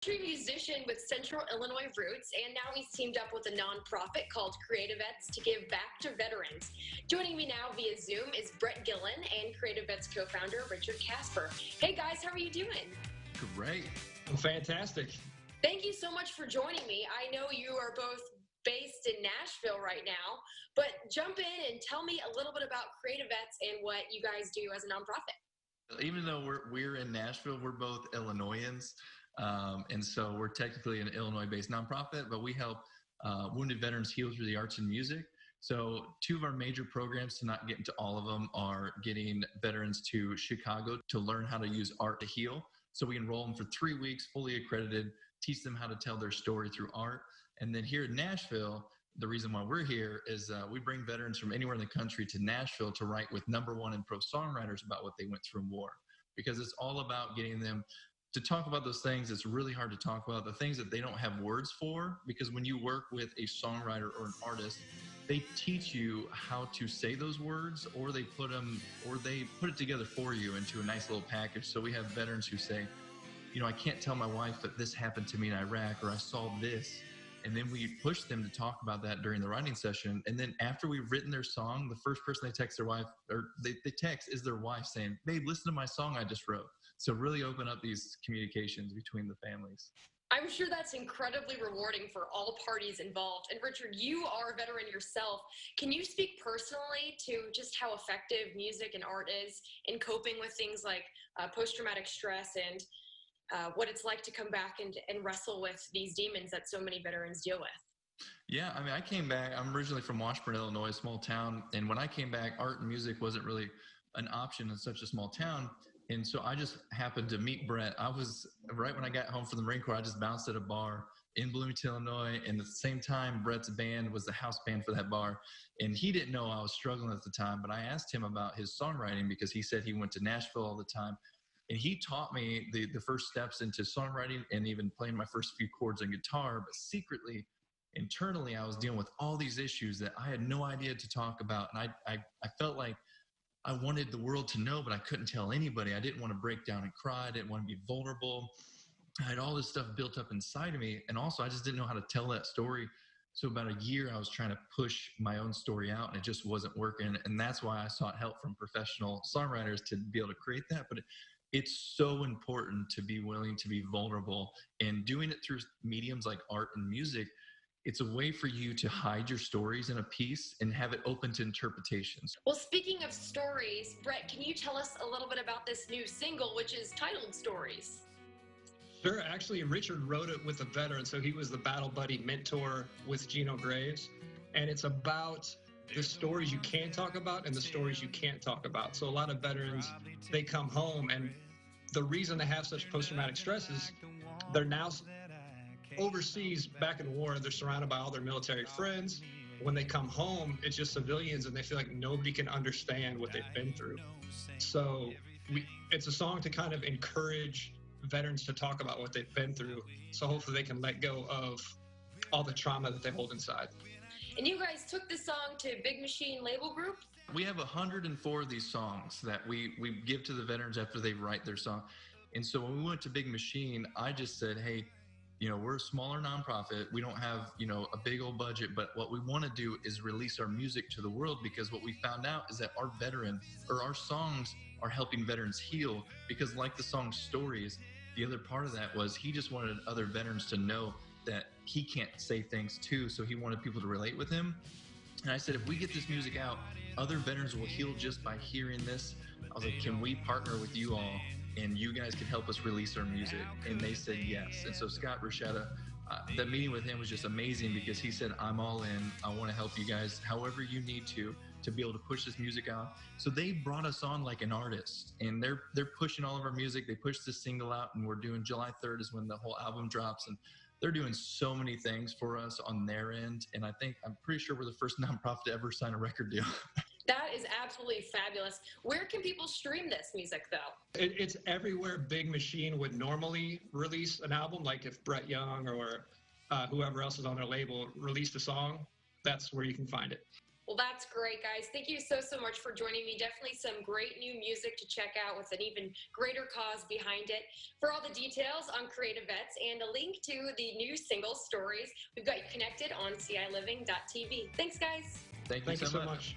Country musician with Central Illinois roots, and now he's teamed up with a nonprofit called CreatiVets to give back to veterans. Joining me now via Zoom is Brett Gillen and CreatiVets co-founder Richard Casper. Hey guys, how are you doing? Great. Fantastic. Thank you so much for joining me. I know you are both based in Nashville right now, but jump in and tell me a little bit about CreatiVets and what you guys do as a nonprofit. Even though we're in Nashville, we're both Illinoisans. And so we're technically an Illinois-based nonprofit, but we help wounded veterans heal through the arts and music. So two of our major programs, to not get into all of them, are getting veterans to Chicago to learn how to use art to heal. So we enroll them for 3 weeks, fully accredited, teach them how to tell their story through art. And then here in Nashville, the reason why we're here is we bring veterans from anywhere in the country to Nashville to write with #1 and pro songwriters about what they went through in war. Because it's all about getting them to talk about those things it's really hard to talk about, the things that they don't have words for. Because when you work with a songwriter or an artist, they teach you how to say those words, or they put it together for you into a nice little package. So we have veterans who say, you know, I can't tell my wife that this happened to me in Iraq, or I saw this. And then we push them to talk about that during the writing session. And then after we've written their song, the first person they text their wife, or they text, is their wife saying, babe, listen to my song I just wrote. So really open up these communications between the families. I'm sure that's incredibly rewarding for all parties involved. And Richard, you are a veteran yourself. Can you speak personally to just how effective music and art is in coping with things like post-traumatic stress and what it's like to come back and wrestle with these demons that so many veterans deal with? Yeah, I mean, I came back, I'm originally from Washburn, Illinois, a small town. And when I came back, art and music wasn't really an option in such a small town. And so I just happened to meet Brett. I was, right when I got home from the Marine Corps, I just bounced at a bar in Bloomington, Illinois. And at the same time, Brett's band was the house band for that bar. And he didn't know I was struggling at the time, but I asked him about his songwriting because he said he went to Nashville all the time. And he taught me the first steps into songwriting and even playing my first few chords on guitar. But secretly, internally, I was dealing with all these issues that I had no idea to talk about. And I felt like I wanted the world to know, but I couldn't tell anybody. I didn't want to break down and cry. I didn't want to be vulnerable. I had all this stuff built up inside of me. And also, I just didn't know how to tell that story. So about a year, I was trying to push my own story out, and it just wasn't working. And that's why I sought help from professional songwriters to be able to create that. But it's so important to be willing to be vulnerable, and doing it through mediums like art and music. It's a way for you to hide your stories in a piece and have it open to interpretations. Well, speaking of stories, Brett, can you tell us a little bit about this new single, which is titled Stories? Sure. Actually, Richard wrote it with a veteran, so he was the battle buddy mentor with Gino Graves. And it's about the stories you can talk about and the stories you can't talk about. So a lot of veterans, they come home, and the reason they have such post-traumatic stress is they're now overseas back in war. They're surrounded by all their military friends. When they come home, it's just civilians, and they feel like nobody can understand what they've been through. So it's a song to kind of encourage veterans to talk about what they've been through, so hopefully they can let go of all the trauma that they hold inside. And you guys took this song to Big Machine Label Group? We have 104 of these songs that we give to the veterans after they write their song. And so when we went to Big Machine, I just said, hey, you know, we're a smaller nonprofit. We don't have, you know, a big old budget, but what we want to do is release our music to the world, because what we found out is that our songs are helping veterans heal. Because like the song Stories, the other part of that was he just wanted other veterans to know that he can't say things too. So he wanted people to relate with him. And I said, if we get this music out, other veterans will heal just by hearing this. I was like, can we partner with you all, and you guys can help us release our music? And they said yes. And so Scott Bruschetta, that meeting with him was just amazing, because he said, I'm all in. I want to help you guys however you need to be able to push this music out. So they brought us on like an artist, and they're pushing all of our music. They pushed this single out, and we're doing July 3rd is when the whole album drops. And they're doing so many things for us on their end. And I'm pretty sure we're the first nonprofit to ever sign a record deal. That is absolutely fabulous. Where can people stream this music, though? It's everywhere Big Machine would normally release an album. Like if Brett Young or whoever else is on their label released a song, that's where you can find it. Well, that's great, guys. Thank you so much for joining me. Definitely some great new music to check out with an even greater cause behind it. For all the details on CreatiVets and a link to the new single Stories, we've got you connected on CILiving.tv. Thanks, guys. Thank you so much.